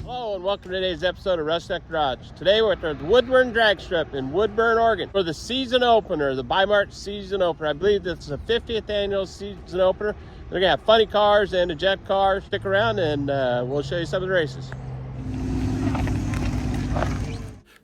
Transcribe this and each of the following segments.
Hello and welcome to today's episode of Roughneck Garage. Today we're at the Woodburn Drag Strip in Woodburn, Oregon for the season opener, the Bi-Mart season opener. I believe this is the 50th annual season opener. They're going to have funny cars and a jet car. Stick around and we'll show you some of the races.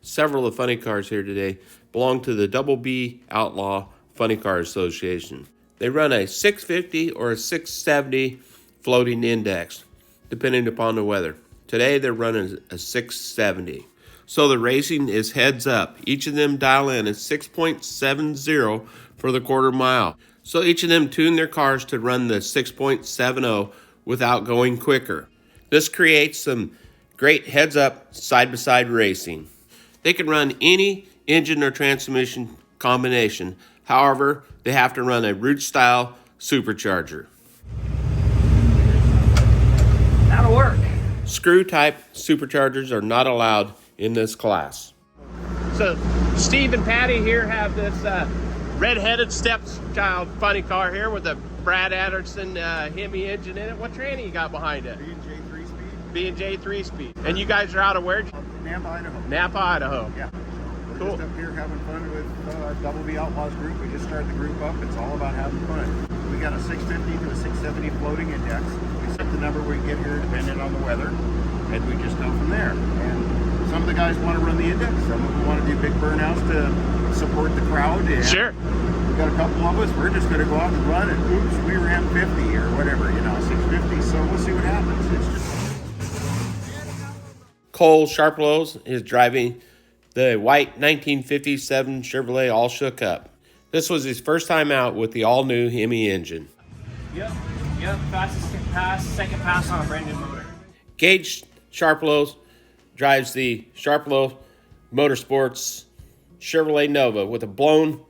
Several of the funny cars here today belong to the Double B Outlaw Funny Car Association. They run a 650 or a 670 floating index, depending upon the weather. Today they're running a 670. So the racing is heads up. Each of them dial in at 6.70 for the quarter mile. So each of them tune their cars to run the 6.70 without going quicker. This creates some great heads up side-by-side racing. They can run any engine or transmission combination. However, they have to run a route style supercharger. That'll work. Screw type superchargers are not allowed in this class. So Steve and Patty here have this red-headed stepchild funny car here with a Brad Anderson Hemi engine in it. What tranny you got behind it? B&J 3-speed. B&J 3-speed. And you guys are out of where? Napa, Idaho. Napa, Idaho. Yeah. We're Cool. just up here having fun with Double B Outlaws group. We just started the group up. It's all about having fun. We got a 650 to a 670 floating index. We set the number we get here depending on the weather, and we just go from there. And some of the guys want to run the index. Some of them want to do big burnouts to support the crowd. And Sure. we got a couple of us. We're just going to go out and run, and oops, we ran 50 or whatever, 650. So we'll see what happens. It's just Cole Sharplows is driving the white 1957 Chevrolet All Shook Up. This was his first time out with the all-new Hemi engine. Yep. Fastest pass, second pass on a brand new motor. Gage Sharplow drives the Sharplow Motorsports Chevrolet Nova with a blown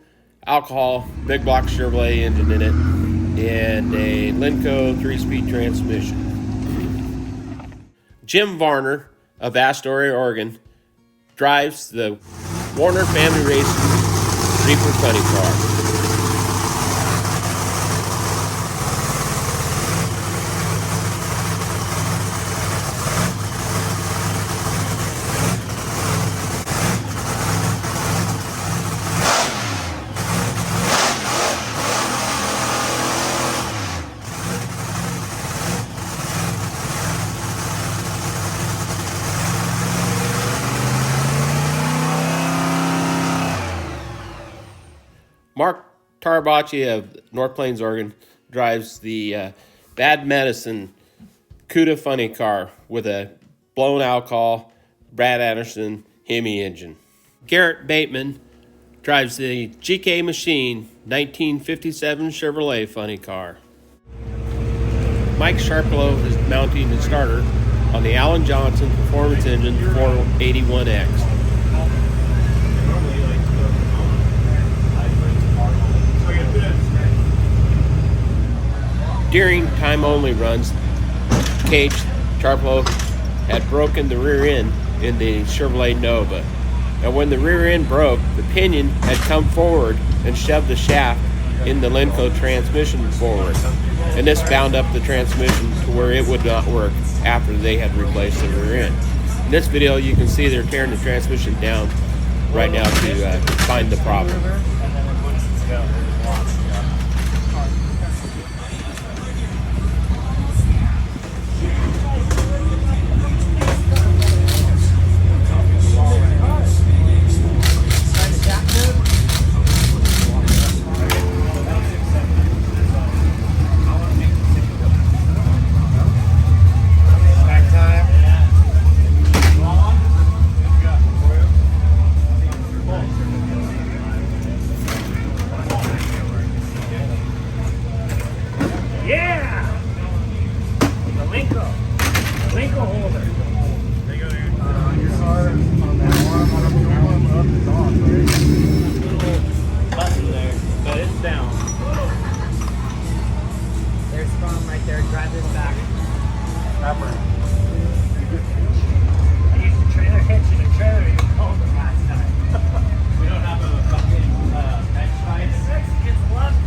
alcohol big block Chevrolet engine in it and a Lenco 3-speed transmission. Jim Varner of Astoria, Oregon, drives the Warner Family Racing Reaper Funny Car. Mark Tarabacci of North Plains, Oregon, drives the Bad Medicine CUDA Funny Car with a blown alcohol Brad Anderson Hemi engine. Garrett Bateman drives the GK Machine 1957 Chevrolet Funny Car. Mike Sharplow is mounting the starter on the Alan Johnson Performance Engine 481X. During time-only runs, Gage Sharplow had broken the rear end in the Chevrolet Nova. And when the rear end broke, the pinion had come forward and shoved the shaft in the Lenco transmission forward. And this bound up the transmission to where it would not work after they had replaced the rear end. In this video, you can see they're tearing the transmission down right now to find the problem. Lenco holder. Button there, but it's down. There's phone right there. Drive this back. I used the trailer hitch in a trailer. You called them last time. We don't have a fucking bench fight. Sex gets left.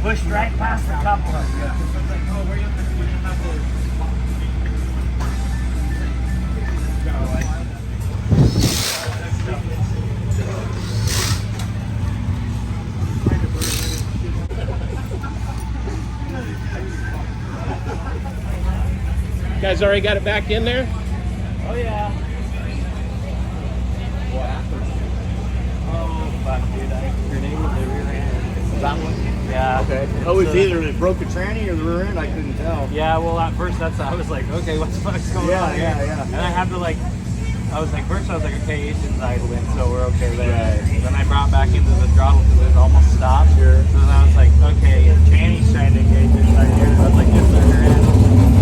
Pushed right past a couple of them. You guys already got it back in there? Oh yeah. Oh fuck, dude! Your name was the rear end. That one? Yeah. Okay. Oh, it's either it broke a tranny or the rear end. I couldn't tell. Yeah. Well, at first I was like, okay, what the fuck's going on here? Yeah. And I had to like, first I was like, okay, Asian's idling, so we're okay there. Right. Then I brought back into the throttle because it almost stopped. Sure. So then I was like, okay, tranny's trying to engage it right here. I was like, it's the rear end.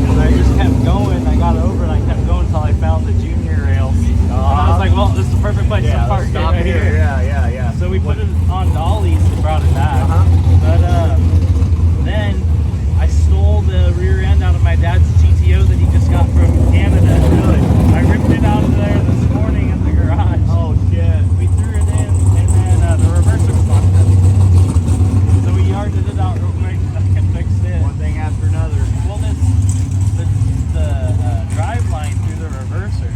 And I just kept going. I got over and I kept going until I found the junior rails. And I was like, well, this is the perfect place to park. Let's stop right here. Yeah. So we put it on dollies and brought it back. But then I stole the rear end out of my dad's GTO that he just got from Canada. Really? I ripped it out of there this morning in the garage. Oh shit. We threw it in, and then the reverser fucked it. So we yarded it out real quick and fixed it. One thing after another. Well, the drive line through the reverser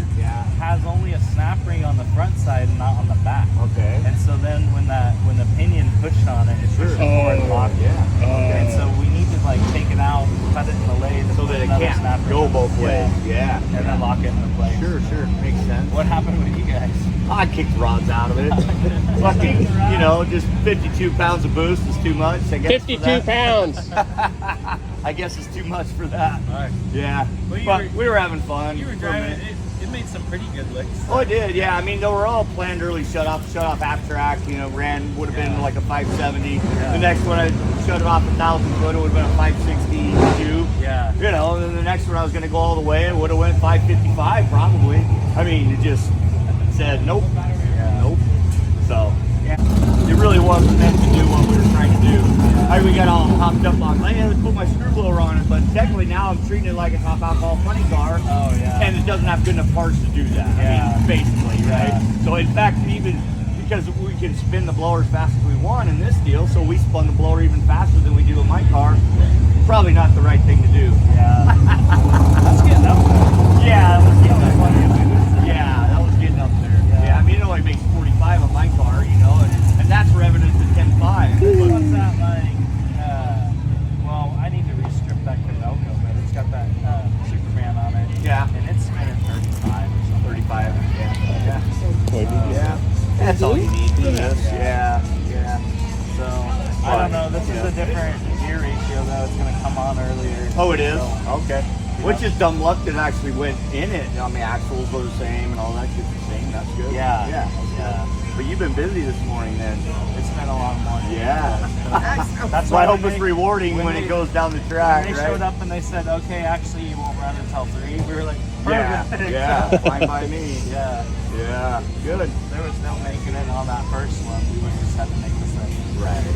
has only a snap ring on the front side and not on the back. Okay. And so then when the pinion pushed on it, it pushed forward and locked it. And so we need to like take it out, cut it in the lathe, So put that it another can't snap ring go on. both ways. Yeah. And then lock it into place. Sure. Makes sense. What happened with you guys? I kicked rods out of it. Fucking, just 52 pounds of boost is too much, I guess. 52 pounds. I guess it's too much for that. Alright. Yeah. Well, But we were having fun. You were for a driving minute. it made some pretty good licks. Oh, it did, yeah. I mean, they were all planned early shut off half track, would have been like a 570. The next one I shut it off 1,000 foot, it would have been a 562. Yeah. And then the next one I was going to go all the way, it would have went 555 probably. I mean, it just said nope. Nope. So, it really wasn't meant to do what we were trying to do. We got all hopped up on, let's put my screw blower on it, but technically now I'm treating it like a top alcohol funny car. Oh, yeah. And it doesn't have good enough parts to do that. Yeah. I mean, basically, right? Yeah. So in fact, even because we can spin the blower as fast as we want in this deal, so we spun the blower even faster than we do in my car. Probably not the right thing to do. Yeah. That's getting up there. Yeah, that was getting up there. Yeah, that was getting up there. Yeah, I mean, it only makes 45 on my car, and that's revving it to 10.5. What's that like? Well, I need to restrip that Camelco, but it's got that Superman on it. Yeah. And it's spinning 35 or something. 35. Yeah. That's all you need for this. Yeah. So, I don't know. This is a different gear ratio, though. It's going to come on earlier. Oh, it is? So, Okay. Which is dumb luck that actually went in it. I mean, axles were the same and all that shit's the same. That's good. Yeah. But you've been busy this morning then. It's been a long morning. Yeah. That's So I why hope it's rewarding when it goes down the track, When they right? showed up and they said, okay, actually you won't run until 3. We were like, perfect. Yeah. Fine by me. Yeah. Yeah. Good. There was no making it on that first one. We just had to make the second. Right.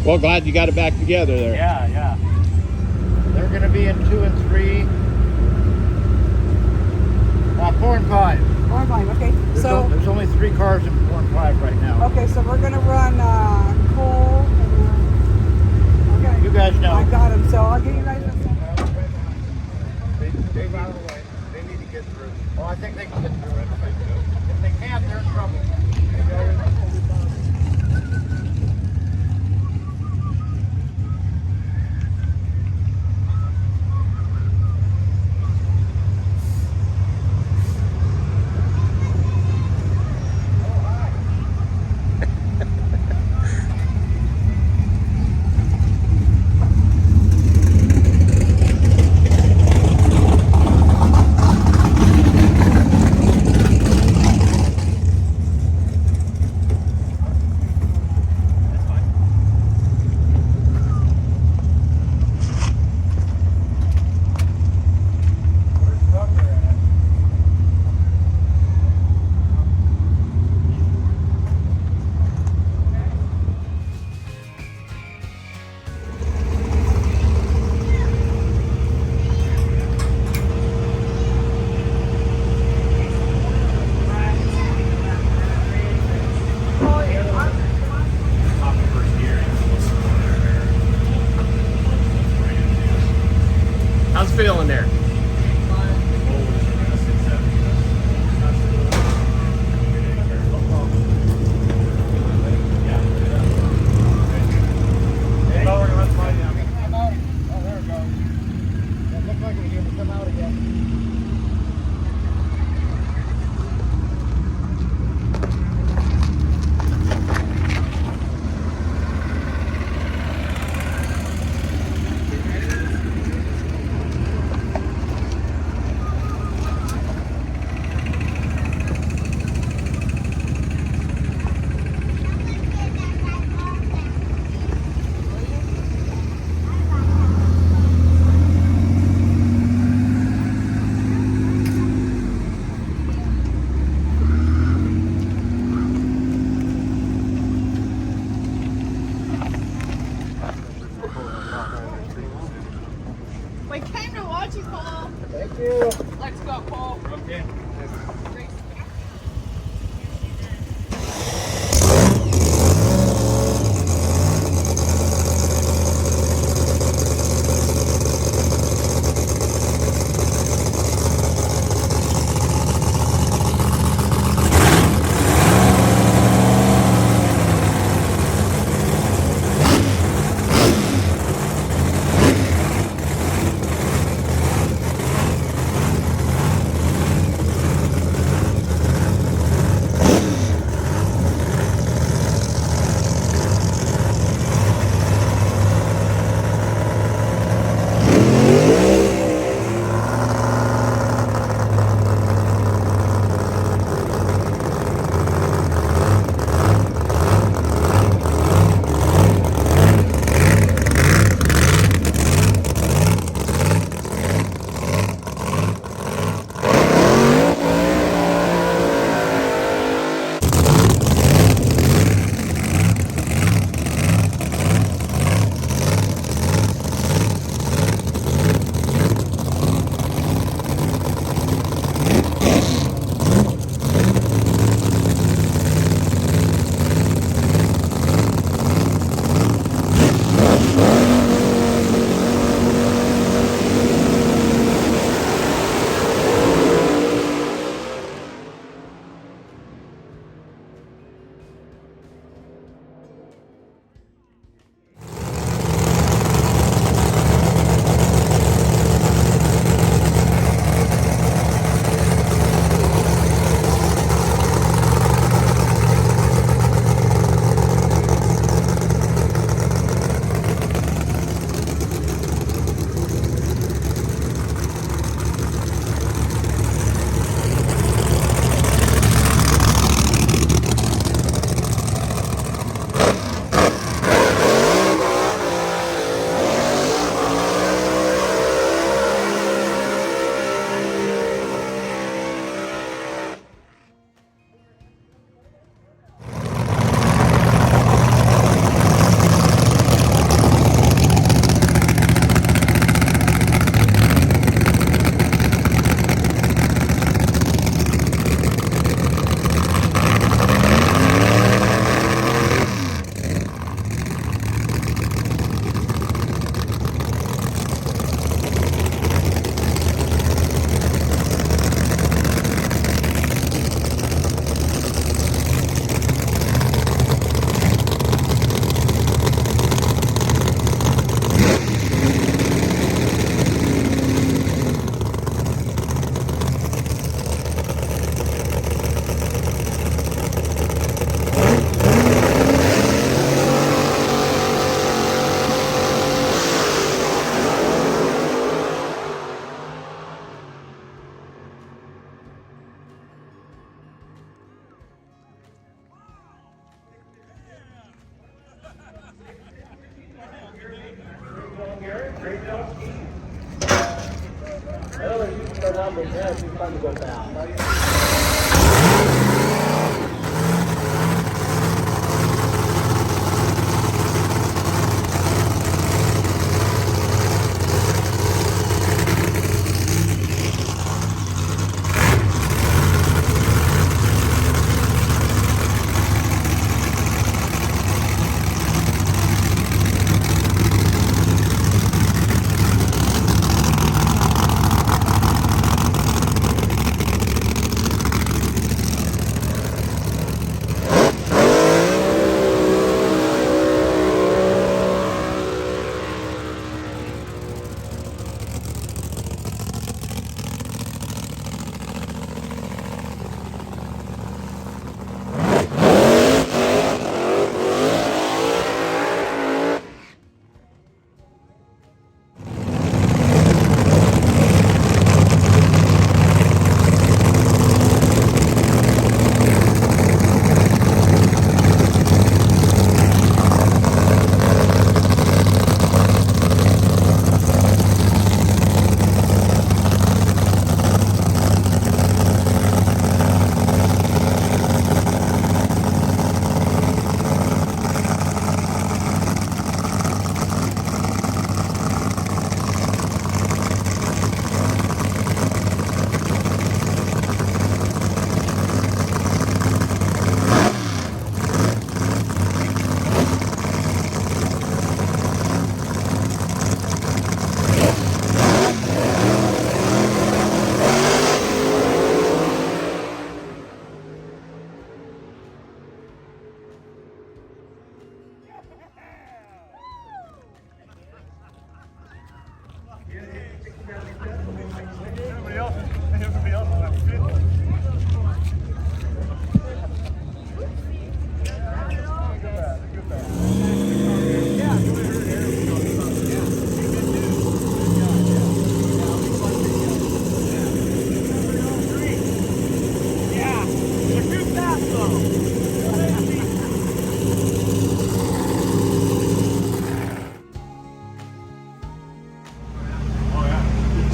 Well, glad you got it back together there. Yeah. They're going to be in 2 and 3. 4 and 5. 4 and 5, okay. There's only 3 cars in 4 and 5 right now. Okay, so we're gonna run Cole and okay. You guys know. I got him, so I'll give you guys a second. They're out of the way. They need to get through. Well, I think they can get through it. If they can't, they're in trouble. feeling there? We came to watch you, Paul. Thank you. Let's go, Paul. Okay.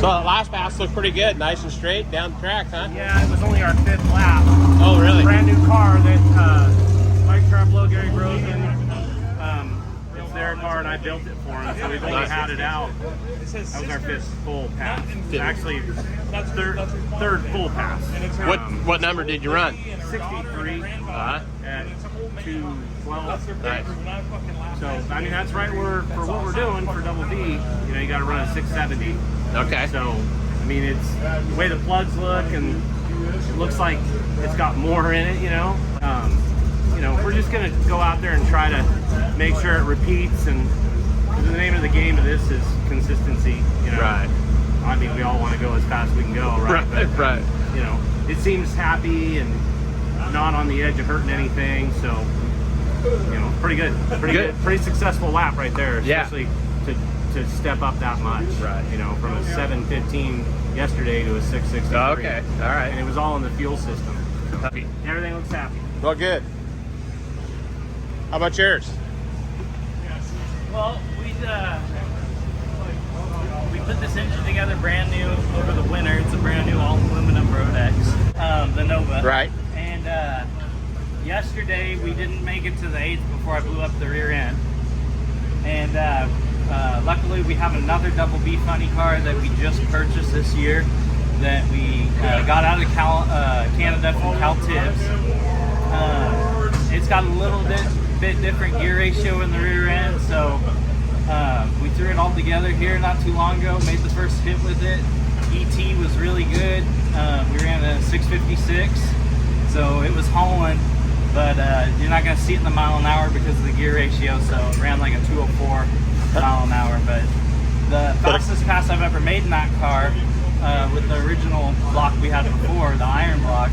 So the last pass looked pretty good, nice and straight down the track, huh? Yeah, it was only our 5th lap. Oh, really? Brand new car that Mike Traplow, Gary Grossman, it's their car and I built it for him, so we've only had it out. That was our 5th full pass. Actually, that's third full pass. What number did you run? 63 Uh-huh. at 212. Nice. So, I mean, that's right for what we're doing for Double B. You know, you got to run a 670. Okay. So, I mean, it's the way the plugs look, and it looks like it's got more in it, you know. You know, we're just gonna go out there and try to make sure it repeats, and the name of the game of this is consistency, you know. Right. I mean, we all want to go as fast as we can go, right? But, Right. you know, it seems happy and not on the edge of hurting anything, so, you know, pretty good. Pretty successful lap right there, Yeah. especially to step up that much. Right. You know, from a 7:15 yesterday to a 6:63. Oh, okay. All right. And it was all in the fuel system. Everything looks happy. Well, good. How about yours? Well, we put this engine together brand new over the winter. It's a brand new all aluminum Rodex, the Nova. Right. And yesterday we didn't make it to the 8th before I blew up the rear end. And luckily we have another Double B funny car that we just purchased this year that we got out of Canada from Cal Tibbs. It's got a little bit different gear ratio in the rear end, so we threw it all together here not too long ago, made the first hit with it. ET was really good. We ran a 656, so it was hauling, but you're not going to see it in the mile an hour because of the gear ratio, so it ran like a 204 mile an hour. But the fastest pass I've ever made in that car with the original block we had before, the iron block,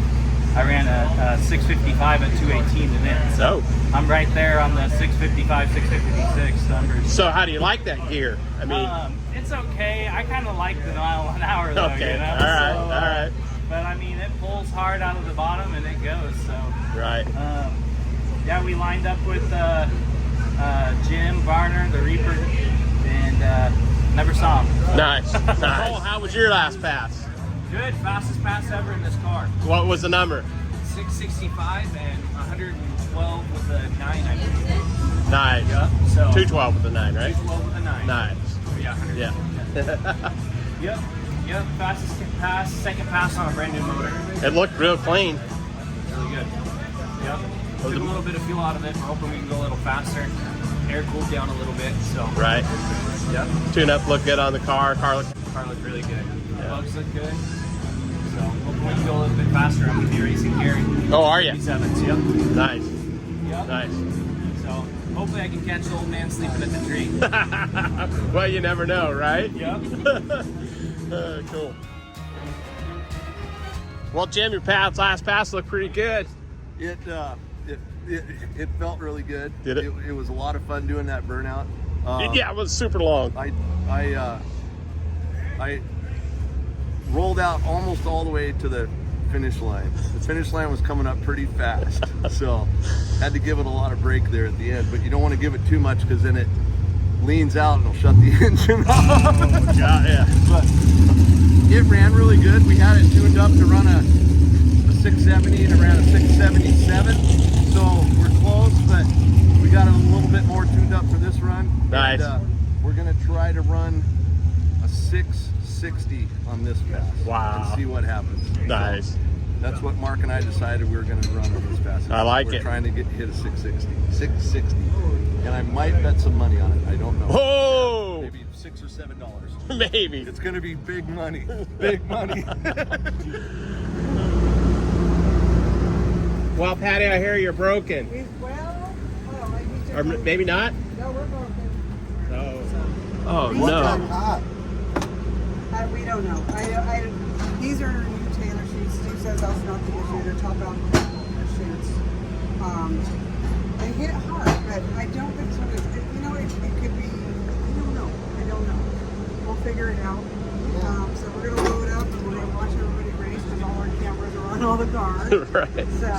I ran a 655 at 218 in it. So I'm right there on the 655, 656 numbers. So how do you like that gear? I mean, It's okay. I kind of like the mile an hour though, okay. you know? All right. So, All right. But I mean, it pulls hard out of the bottom and it goes. So Right. yeah, we lined up with Jim Varner, the Reaper, and never saw him. Nice. Nice. Oh, how was your last pass? Good, fastest pass ever in this car. What was the number? 665 and 112 with a 9, I believe. Nice. Yep. So 212 with the 9, right? 212 with a 9. Nice. Yeah, 100. Yeah. Yep. Fastest pass, second pass on a brand new motor. It looked real clean. Really good. Yep. Took a little bit of fuel out of it. We're hoping we can go a little faster. Air cooled down a little bit, so. Right. Yep. Tune up looked good on the car. Car looked. Car looked really good. Bugs look good. So hoping we can go a little bit faster. I'm going to be racing Gary. Oh, are you? 57s, yep. Nice. Yep. Nice. So hopefully I can catch the old man sleeping at the tree. Well, you never know, right? Yep. Cool. Well, Jim, your last pass looked pretty good. It felt really good. Did it? It was a lot of fun doing that burnout. Yeah, it was super long. I rolled out almost all the way to the finish line. The finish line was coming up pretty fast, so had to give it a lot of brake there at the end. But you don't want to give it too much because then it leans out and it'll shut the engine off. Yeah. But it ran really good. We had it tuned up to run a 670 and it ran a 677. So we're close, but we got it a little bit more tuned up for this run. Nice. And, we're gonna try to run a 660 on this pass. Wow. And see what happens. Nice. So that's what Mark and I decided we were gonna run on this pass. I like we're it. Trying to hit a 660. And I might bet some money on it. I don't know. Oh! Maybe $6 or $7. Maybe. It's gonna be big money. Big money. Well, Patty, I hear you're broken. Or maybe not? No, we're broken. Oh, We don't know. These are new Taylor sheets. Steve says that's not the issue. They're top out sheets. They hit it hard, but I don't think so. It could be. I don't know. We'll figure it out. So we're gonna load up and we're gonna watch everybody race because all our cameras are on all the cars. Right. So.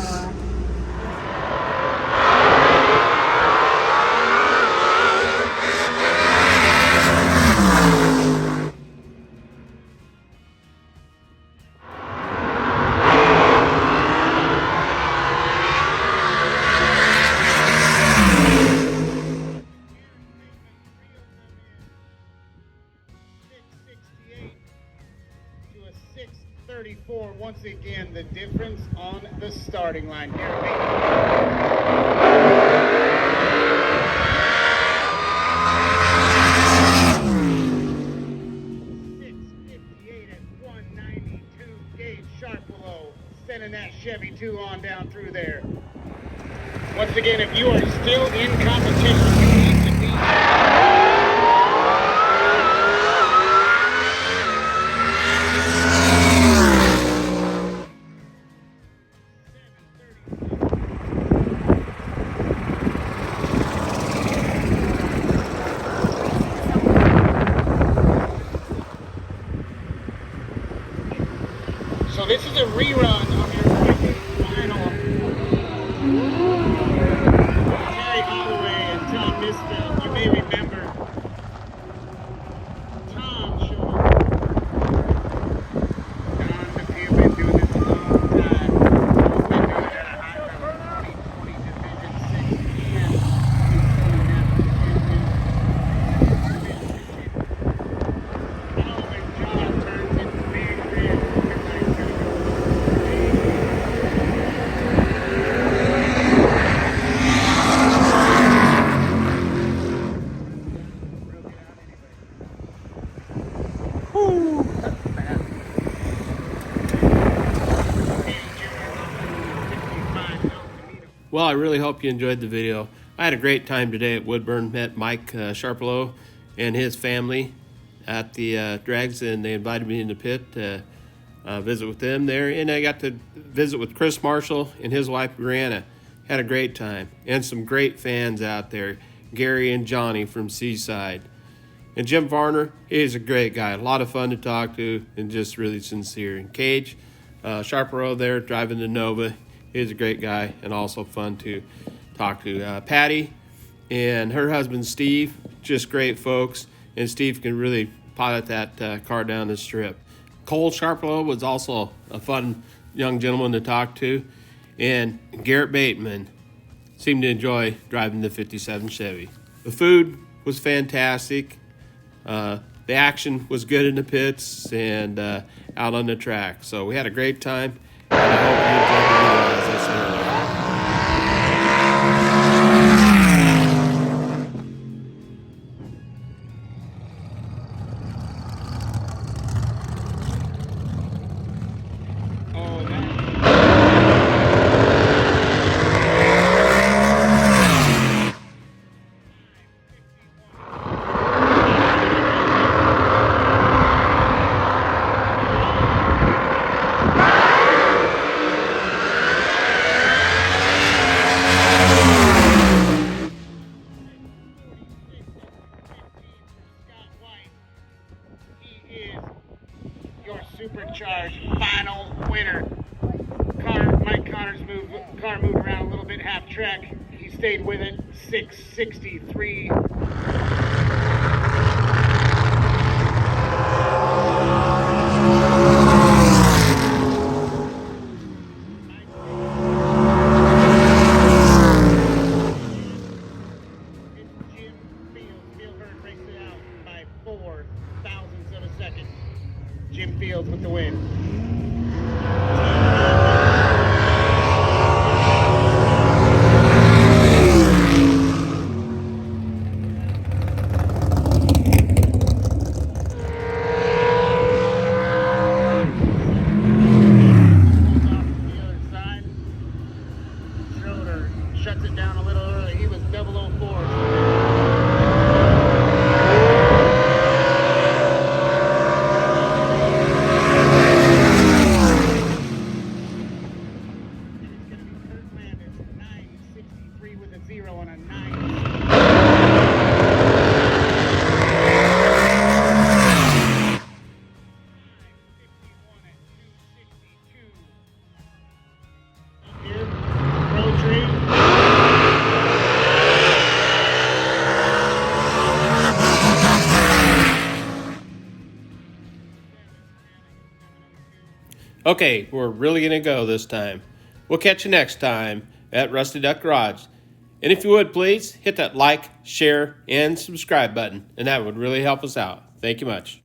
734, once again, the difference on the starting line. Here, 658 at 192, Gage Sharplow, sending that Chevy 2 on down through there. Once again, if you are still in competition, you need to be. So this is a rerun of your final. Terry Holloway and Tom Misfeld. You may remember Tom showed up. Tom, if you've been doing this a long time, you've been doing it at a high level, 2020 Division 6 and when John turns into big red, everybody's gonna go. Well, I really hope you enjoyed the video. I had a great time today at Woodburn. Met Mike Sharplow and his family at the drags, and they invited me in the pit to visit with them there. And I got to visit with Chris Marshall and his wife, Brianna. Had a great time. And some great fans out there. Gary and Johnny from Seaside. And Jim Varner, he's a great guy. A lot of fun to talk to and just really sincere. And Cage Sharplow there driving the Nova. He's a great guy and also fun to talk to. Patty and her husband Steve, just great folks. And Steve can really pilot that car down the strip. Cole Sharplow was also a fun young gentleman to talk to. And Garrett Bateman seemed to enjoy driving the 57 Chevy. The food was fantastic. The action was good in the pits and out on the track. So we had a great time. And I hope you enjoyed the video, as I said earlier. Supercharged final winner. Mike Connors car moved around a little bit half track. He stayed with it. 663. It's Jim Fields. Phil Hurd raced it out by 4 thousandths of a second. Jim Fields with the win. Schroeder shuts it down a little early. He was 004. With a 0 on a 9. 551 at 262. Here, Pro Tree. Okay, we're really going to go this time. We'll catch you next time at Rusty Duck Garage. And if you would, please hit that like, share, and subscribe button, and that would really help us out. Thank you much.